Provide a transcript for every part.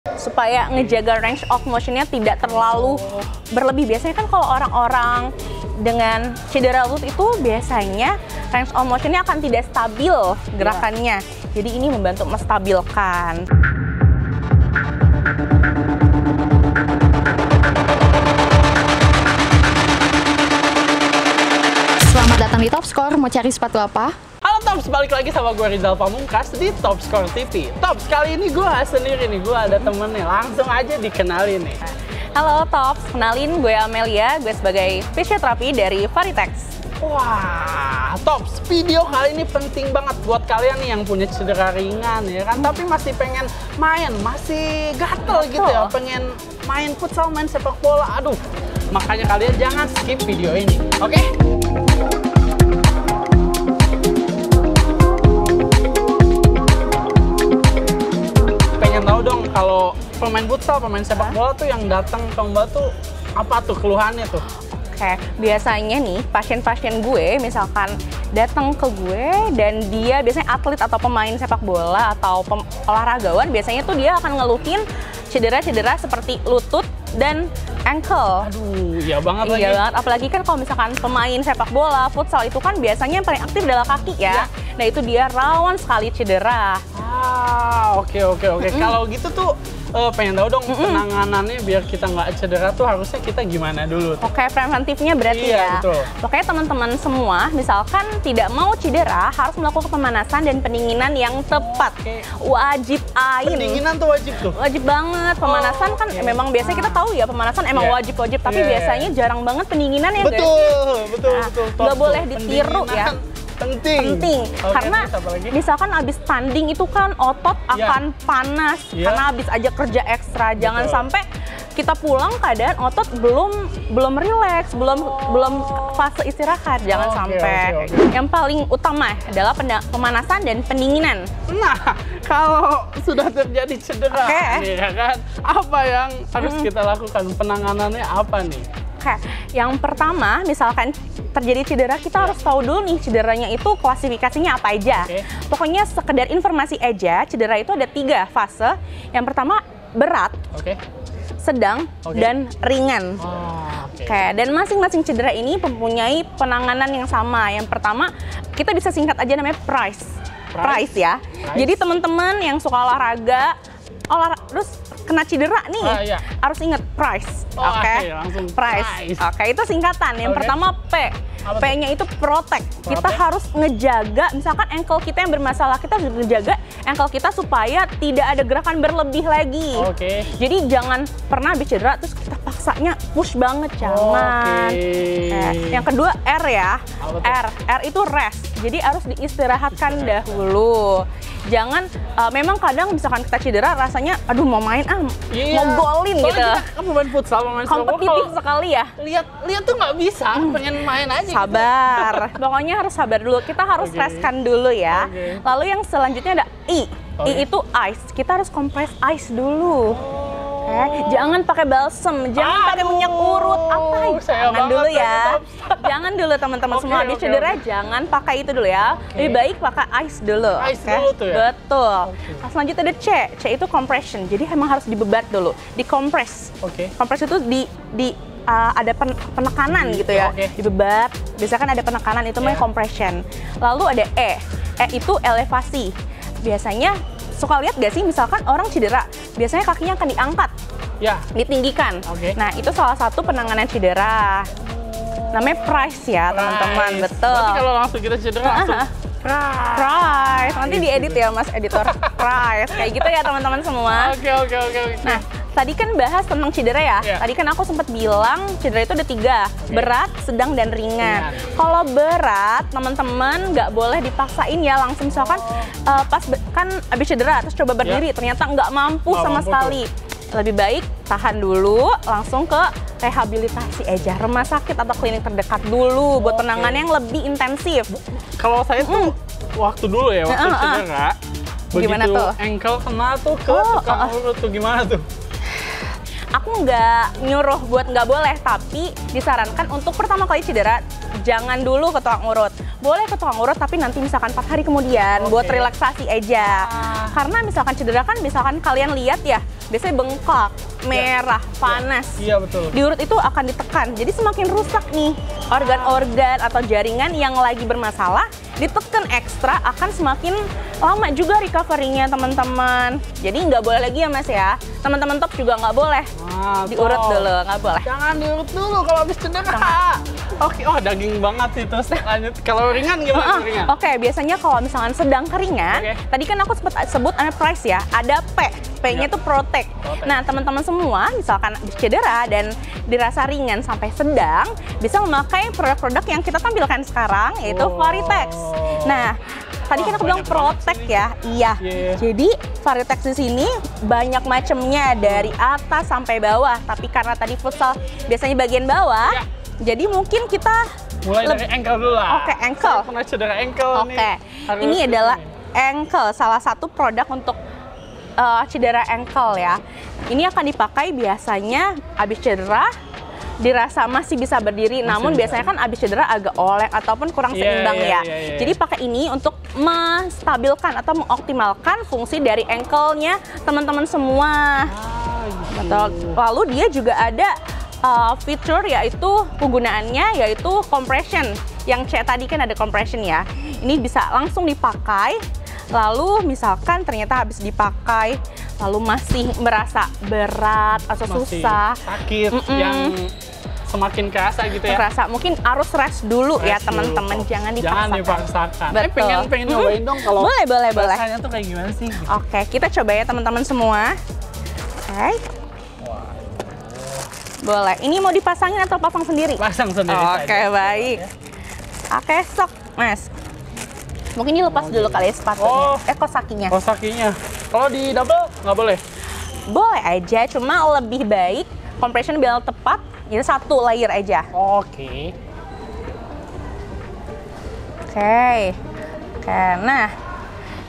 supaya ngejaga range of motionnya tidak terlalu berlebih. Biasanya kan kalau orang-orang dengan cedera lutut itu biasanya range of motionnya akan tidak stabil gerakannya. Jadi ini membantu menstabilkan. Selamat datang di Top Score. Mau cari sepatu apa? Halo Tops, balik lagi sama gue Rizal Pamungkas di Top Score TV. Tops, kali ini gue sendiri nih, gue ada temennya. Langsung aja dikenalin nih. Halo Tops, kenalin gue Amelia, gue sebagai fisioterapi dari Varitex. Wah, Tops, video kali ini penting banget buat kalian nih yang punya cedera ringan ya kan, tapi masih pengen main, masih gatel gitu ya, pengen main futsal, main sepak bola. Aduh, makanya kalian jangan skip video ini, oke? Pengen tahu dong kalau pemain futsal, pemain sepak bola tuh yang datang ke Mbak tuh apa tuh keluhannya tuh? Oke, biasanya nih pasien-pasien gue misalkan datang ke gue dan dia biasanya atlet atau pemain sepak bola atau olahragawan, biasanya tuh dia akan ngeluhin cedera-cedera seperti lutut dan ankle. Aduh, iya banget lagi. Iya banget, apalagi kan kalau misalkan pemain sepak bola, futsal itu kan biasanya yang paling aktif adalah kaki ya. Nah itu dia rawan sekali cedera. Oke. Kalau gitu tuh pengen tahu dong penanganannya biar kita nggak cedera tuh harusnya kita gimana dulu tuh? Oke, preventifnya berarti ya. Betul. Pokoknya teman-teman semua misalkan tidak mau cedera harus melakukan pemanasan dan pendinginan yang tepat. Wajib ain. Pendinginan tuh wajib tuh? Wajib banget. Pemanasan kan memang biasanya kita tahu ya pemanasan emang wajib-wajib, tapi biasanya jarang banget pendinginan ya guys. Betul. Nggak boleh ditiru ya. Penting. Karena misalkan abis tanding itu kan otot akan panas karena abis aja kerja ekstra. Jangan sampai kita pulang keadaan otot belum rileks, belum fase istirahat. Jangan sampai. Yang paling utama adalah pemanasan dan pendinginan. Nah, kalau sudah terjadi cedera nih ya kan, apa yang harus kita lakukan? Penanganannya apa nih? Oke, yang pertama misalkan terjadi cedera, kita harus tahu dulu nih cederanya itu klasifikasinya apa aja. Pokoknya sekedar informasi aja, cedera itu ada 3 fase. Yang pertama berat, sedang, dan ringan. Dan masing-masing cedera ini mempunyai penanganan yang sama. Yang pertama, kita bisa singkat aja namanya price ya. Jadi teman-teman yang suka olahraga terus kena cedera nih, harus ingat price. Langsung price. Itu singkatan. Yang pertama P. P-nya itu protect. Kita harus ngejaga, misalkan ankle kita yang bermasalah, kita harus ngejaga ankle kita supaya tidak ada gerakan berlebih lagi. Jadi jangan pernah habis cedera terus kita paksanya push banget, jangan. Yang kedua R ya. R itu rest. Jadi harus diistirahatkan dahulu. Jangan, memang kadang misalkan kita cedera rasanya, aduh mau main mau golin gitu. Kita kan pemain futsal, pemain kompetitif sekali ya. Lihat tuh nggak bisa, pengen main aja. Sabar, pokoknya harus sabar dulu. Kita harus restkan dulu ya. Lalu yang selanjutnya ada I. I itu ice. Kita harus kompres ice dulu. Jangan pakai balsem, jangan pakai minyak urut, jangan dulu ya. Jangan dulu teman-teman semua habis cedera jangan pakai itu dulu ya. Lebih baik pakai ice dulu. Dulu tuh ya? Betul. Selanjutnya ada C. C itu compression. Jadi emang harus dibebat dulu, dikompres. Kompres itu ada penekanan gitu ya, dibebat. Biasanya kan ada penekanan, itu namanya compression. Lalu ada E. E itu elevasi. Biasanya suka lihat gak sih misalkan orang cedera, biasanya kakinya akan diangkat, ditinggikan. Nah itu salah satu penanganan cedera. Namanya price ya teman-teman, betul. Berarti kalau langsung kita cedera langsung price. Nanti diedit ya mas editor. Price kayak gitu ya teman-teman semua. Oke. Nah tadi kan bahas tentang cedera ya. Tadi kan aku sempat bilang cedera itu ada 3, berat, sedang, dan ringan. Kalau berat teman-teman nggak boleh dipaksain ya langsung, misalkan pas kan habis cedera terus coba berdiri ternyata nggak mampu sama sekali. Lebih baik tahan dulu, langsung ke rehabilitasi aja, rumah sakit atau klinik terdekat dulu buat penanganan yang lebih intensif. Kalau saya tuh waktu dulu ya, waktu cedera, begitu ankle kena tuh ke tukang urut tuh gimana tuh? Aku nggak nyuruh buat nggak boleh, tapi disarankan untuk pertama kali cedera jangan dulu ke tukang urut. Boleh ke tukang urut tapi nanti misalkan 4 hari kemudian buat relaksasi aja. Karena misalkan cedera kan misalkan kalian lihat ya, biasanya bengkak, merah, panas. Iya, betul. Di urut itu akan ditekan, jadi semakin rusak nih organ-organ atau jaringan yang lagi bermasalah, ditekan ekstra akan semakin lama juga recovery-nya teman-teman. Jadi nggak boleh lagi ya Mas ya. Teman-teman top juga nggak boleh diurut dulu, nggak boleh. Jangan diurut dulu kalau habis cedera. Oke, oh daging banget sih. Terus lanjut, kalau ringan gimana ringan? Oke, biasanya kalau misalkan sedang keringan, tadi kan aku sempat sebut ada price ya, ada P. P-nya itu protect. Nah, teman-teman semua misalkan habis cedera dan dirasa ringan sampai sedang, bisa memakai produk-produk yang kita tampilkan sekarang, yaitu Varitex. Nah, tadi kan aku bilang protect ya, iya. Jadi Varitex di sini banyak macamnya dari atas sampai bawah. Tapi karena tadi futsal biasanya bagian bawah, jadi mungkin kita mulai dari ankle dulu lah. Oke, ankle. Saya pernah cedera ankle nih. Oke, ini adalah ankle, salah satu produk untuk cedera ankle ya. Ini akan dipakai biasanya habis cedera, dirasa masih bisa berdiri, namun biasanya kan abis cedera agak oleng ataupun kurang seimbang ya. Jadi pakai ini untuk menstabilkan atau mengoptimalkan fungsi dari ankle-nya teman-teman semua. Betul. Lalu dia juga ada fitur yaitu penggunaannya yaitu compression. Yang C tadi kan ada compression ya. Ini bisa langsung dipakai. Lalu misalkan ternyata habis dipakai lalu masih merasa berat atau susah, sakit, yang semakin kerasa gitu ya. Kerasa, mungkin harus rest dulu ya teman-teman, jangan dipaksakan. Jangan dipaksakan. Betul. Pengen nyobain dong kalau boleh. rasanya tuh kayak gimana sih? Oke, kita coba ya teman-teman semua. Oke. Boleh. Ini mau dipasangin atau pasang sendiri? Pasang sendiri. Oke, baik. Oke, sok, Mas. Mungkin dilepas dulu kali ya sepatunya. Kosakinya. Kosakinya. Kalau di double nggak boleh? Boleh aja, cuma lebih baik compression biar tepat. Jadi satu layer aja. Oke. Nah,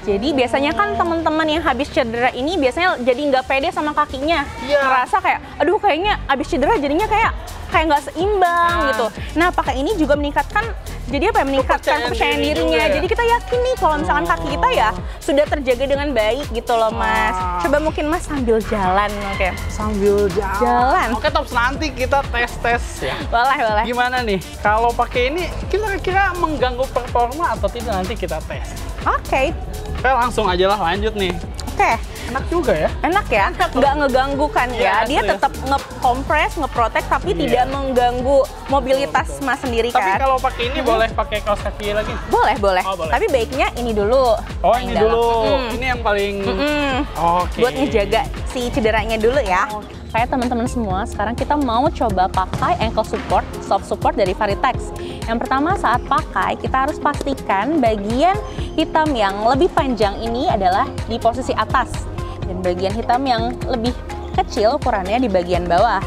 jadi biasanya kan teman-teman yang habis cedera ini biasanya jadi nggak pede sama kakinya. Ngerasa kayak, aduh kayaknya habis cedera jadinya kayak nggak seimbang gitu. Nah, pakai ini juga meningkatkan meningkatkan kepercayaan dirinya. Jadi kita yakin nih kalau misalkan kaki kita ya sudah terjaga dengan baik gitu loh Mas. Coba mungkin Mas sambil jalan, oke? Sambil jalan. Oke Tops, nanti kita tes ya. Boleh. Gimana nih? Kalau pakai ini kira-kira mengganggu performa atau tidak, nanti kita tes. Oke. Langsung aja lah lanjut nih. Oke. Enak juga ya? Enak ya, nggak ngeganggu kan ya. Dia tetap nge-compress, nge-protect, tapi tidak mengganggu mobilitas Mas sendiri kan. Tapi kalau pakai ini boleh pakai kaos kaki lagi? Boleh. Tapi baiknya ini dulu. Oh, ini dulu. Ini yang paling buat ngejaga si cederanya dulu ya. Kayak teman-teman semua, sekarang kita mau coba pakai ankle support, soft support dari Varitex. Yang pertama saat pakai, kita harus pastikan bagian hitam yang lebih panjang ini adalah di posisi atas. Dan bagian hitam yang lebih kecil ukurannya di bagian bawah.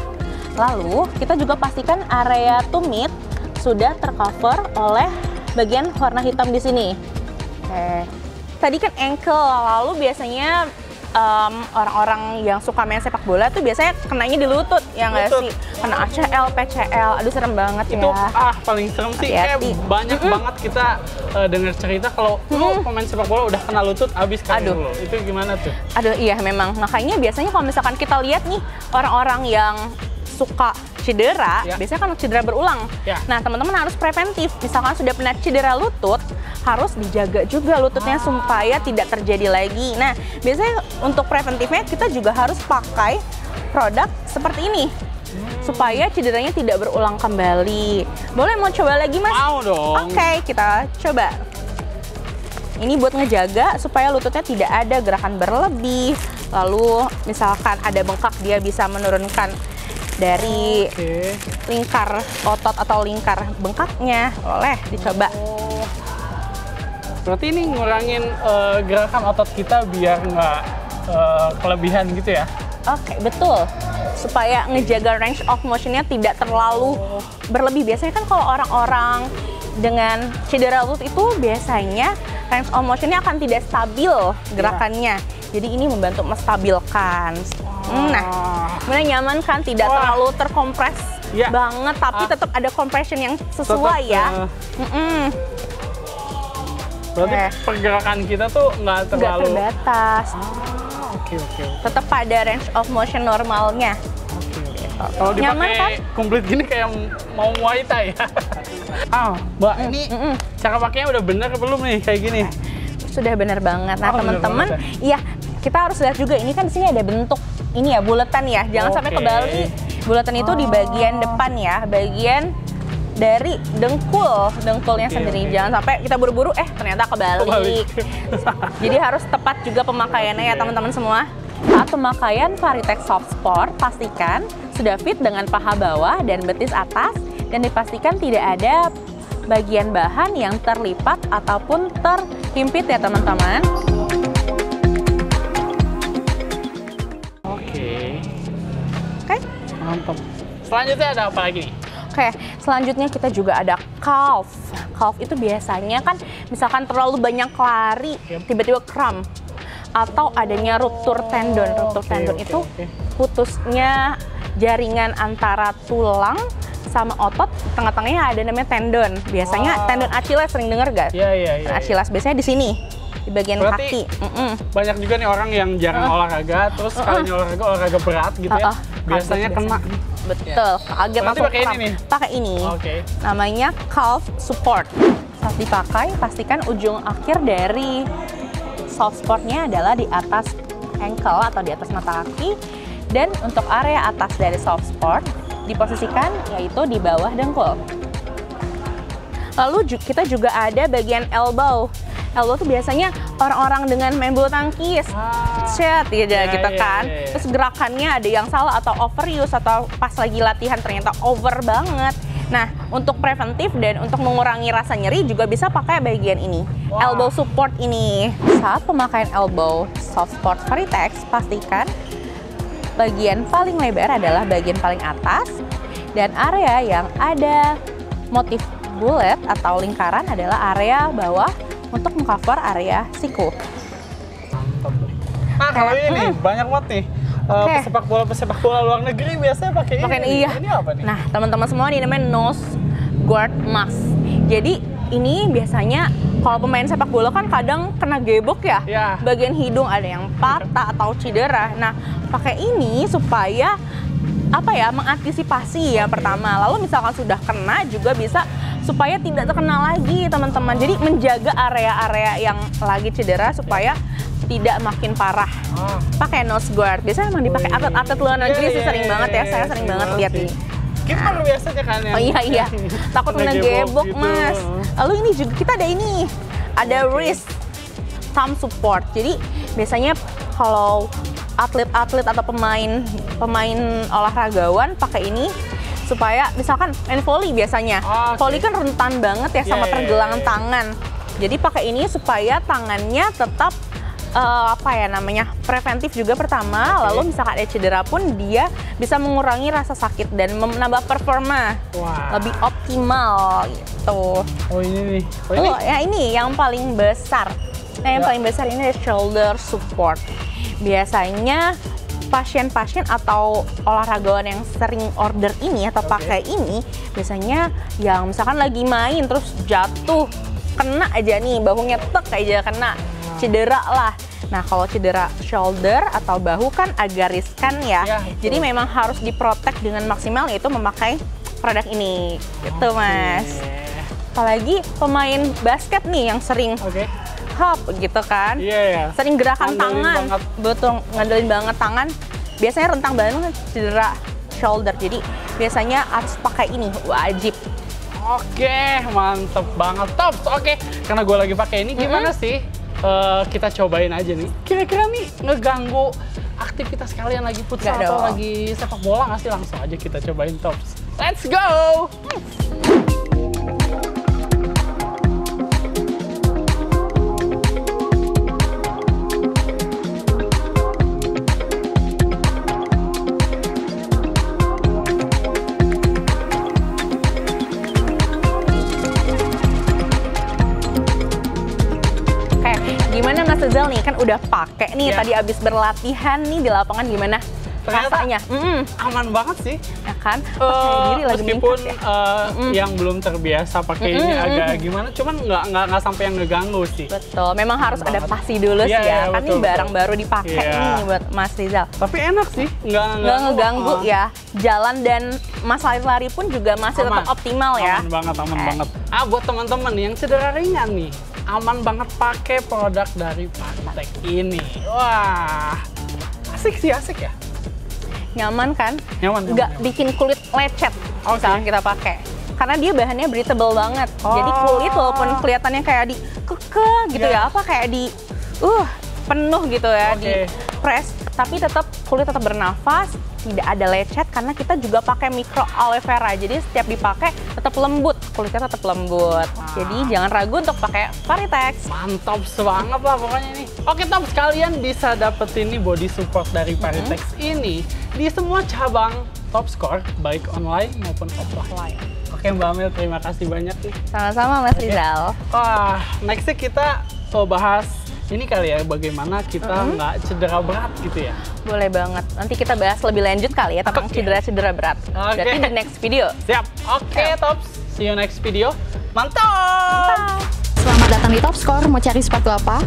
Lalu, kita juga pastikan area tumit sudah tercover oleh bagian warna hitam di sini. Tadi kan ankle, lalu biasanya orang-orang yang suka main sepak bola tuh biasanya kenanya di lutut, ya nggak sih? Kena ACL, PCL, aduh serem banget itu, ya. Paling serem sih, kayak banyak banget kita dengar cerita kalau pemain sepak bola udah kena lutut, abis kan dulu. Itu gimana tuh? Aduh, iya memang. Makanya biasanya kalau misalkan kita lihat nih, orang-orang yang suka cedera, biasanya kan cedera berulang. Nah, teman-teman harus preventif. Misalkan sudah pernah cedera lutut, harus dijaga juga lututnya supaya tidak terjadi lagi. Nah, biasanya untuk preventifnya kita juga harus pakai produk seperti ini supaya cederanya tidak berulang kembali. Boleh mau coba lagi, Mas? Mau dong. Oke, kita coba. Ini buat ngejaga supaya lututnya tidak ada gerakan berlebih. Lalu misalkan ada bengkak, dia bisa menurunkan dari lingkar otot atau lingkar bengkaknya. Boleh dicoba. Berarti ini ngurangin gerakan otot kita biar nggak kelebihan gitu ya? Oke, betul. Supaya ngejaga range of motion-nya tidak terlalu berlebih. Biasanya kan kalau orang-orang dengan cedera lutut itu biasanya range of motion-nya akan tidak stabil gerakannya. Jadi ini membantu menstabilkan. Nah, kemudian nyaman kan, tidak terlalu terkompres banget, tapi tetap ada compression yang sesuai ya. Berarti pergerakan kita tuh nggak terlalu terbatas. Oke. Tetap pada range of motion normalnya. Kalau Nyaman, dipakai komplit gini kayak mau Muay Thai ya. Mbak, ini cara pakainya udah bener belum nih kayak gini? Sudah benar banget. Nah, bener teman-teman, banget iya, kita harus lihat juga ini kan di sini ada bentuk ini ya, buletan ya. Jangan sampai kebalik. Buletan itu di bagian depan ya, bagian dari dengkulnya sendiri. Jangan sampai kita buru-buru ternyata kebalik. Jadi harus tepat juga pemakaiannya ya teman-teman semua. Saat pemakaian Varitech Soft Sport, pastikan sudah fit dengan paha bawah dan betis atas, dan dipastikan tidak ada bagian bahan yang terlipat ataupun terhimpit ya teman-teman. Oke. Mantap. Selanjutnya ada apa lagi nih? Oke, selanjutnya kita juga ada calf. Calf itu biasanya kan misalkan terlalu banyak lari, tiba-tiba cramp. Atau adanya ruptur tendon. Ruptur tendon itu putusnya jaringan antara tulang sama otot, tengah-tengahnya ada namanya tendon. Biasanya tendon Achilles, sering denger gak? Iya. Achilles biasanya di sini, di bagian berarti kaki. Banyak juga nih orang yang jarang olahraga, terus sekalinya olahraga berat gitu ya. Biasanya kena. Betul, kaget langsung pakai ini nih. Pakai ini. Namanya calf support. Saat dipakai, pastikan ujung akhir dari soft sportnya adalah di atas ankle atau di atas mata kaki, dan untuk area atas dari soft sport diposisikan yaitu di bawah dengkul. Lalu kita juga ada bagian elbow. Elbow tuh biasanya orang-orang dengan main bulu tangkis, gitu kan. Terus gerakannya ada yang salah atau overuse, atau pas lagi latihan ternyata over banget. Nah, untuk preventif dan untuk mengurangi rasa nyeri juga bisa pakai bagian ini, elbow support ini. Saat pemakaian elbow soft sport Varitech, pastikan bagian paling lebar adalah bagian paling atas, dan area yang ada motif bullet atau lingkaran adalah area bawah untuk mengcover area siku. Mantap. Nah, kalau ini nih, banyak banget nih. Pesepak bola luar negeri biasanya pakai ini. Iya. Ini apa nih? Nah, teman-teman semua ini namanya nose guard mask. Jadi ini biasanya kalau pemain sepak bola kan kadang kena gebok ya. Bagian hidung ada yang patah atau cedera. Nah, pakai ini supaya mengantisipasi yang pertama. Lalu misalkan sudah kena juga bisa supaya tidak terkena lagi, teman-teman. Jadi menjaga area-area yang lagi cedera supaya tidak makin parah. Pakai nose guard. Biasanya emang dipakai atlet-atlet luar negeri sih, sering banget ya. Saya sering banget lihat ini. Kiper biasanya kan yang iya. Takut kena gebok gitu, Mas. Lalu ini juga kita ada ini. Ada wrist thumb support. Jadi biasanya kalau atlet-atlet atau pemain olahragawan pakai ini supaya misalkan main volley biasanya. Volley kan rentan banget ya sama pergelangan tangan. Jadi pakai ini supaya tangannya tetap preventif juga pertama, lalu misalkan ada cedera pun dia bisa mengurangi rasa sakit dan menambah performa lebih optimal gitu. Ini nih. Ini yang paling besar. Nah, yang paling besar ini adalah shoulder support. Biasanya pasien-pasien atau olahragawan yang sering order ini atau pakai ini biasanya yang misalkan lagi main terus jatuh, kena aja nih, bahunya tek aja kena, cedera lah. Nah, kalau cedera shoulder atau bahu kan agak riskan ya. Jadi memang harus diprotek dengan maksimal, yaitu memakai produk ini. Gitu, Mas. Apalagi pemain basket nih yang sering hop gitu kan. Sering gerakan tangan. Betul, ngandelin banget tangan. Biasanya rentang banget cedera shoulder. Jadi biasanya harus pakai ini, wajib. Mantep banget, Tops. Karena gue lagi pakai ini, gimana sih? Kita cobain aja nih. Kira-kira nih ngeganggu aktivitas kalian lagi futsal atau lagi sepak bola nggak sih? Langsung aja kita cobain, Tops. Let's go! Gimana Mas Rizal nih, kan udah pakai nih tadi abis berlatihan nih di lapangan, gimana rasanya. Aman banget sih. Ya kan? Percaya diri lagi meskipun meningkat ya. yang belum terbiasa pakai ini agak gimana, cuman nggak sampai yang ngeganggu sih. Betul, memang harus adaptasi dulu sih ya. Kan ini barang baru dipakai nih buat Mas Rizal. Tapi enak sih, nggak ngeganggu ya. Jalan dan Mas lari-lari pun juga masih tetap optimal ya. Aman banget. Buat teman-teman yang cedera ringan nih, aman banget pakai produk dari Paritech ini. Wah, asik ya. Nyaman kan? Nyaman. Nggak bikin kulit lecet misalkan kita pakai. Karena dia bahannya breathable banget. Jadi kulit walaupun kelihatannya kayak di kekeh gitu ya, kayak di penuh gitu ya, di press, tapi kulit tetap bernafas, tidak ada lecet karena kita juga pakai micro aloe vera. Jadi setiap dipakai tetap lembut, kulitnya tetap lembut. Jadi jangan ragu untuk pakai Paritech. Mantap banget lah pokoknya ini. Oke Tops, kalian bisa dapetin nih body support dari Paritech ini di semua cabang Topscore, baik online maupun offline. Oke Mbak Amel, terima kasih banyak nih. Sama-sama Mas Rizal. Wah, nextnya kita bahas ini kali ya, bagaimana kita nggak cedera berat gitu ya. Boleh banget. Nanti kita bahas lebih lanjut kali ya tentang cedera-cedera berat. Berarti di next video. Siap. Oke Tops, see you next video. Mantap! Selamat datang di Topscore. Mau cari sepatu apa?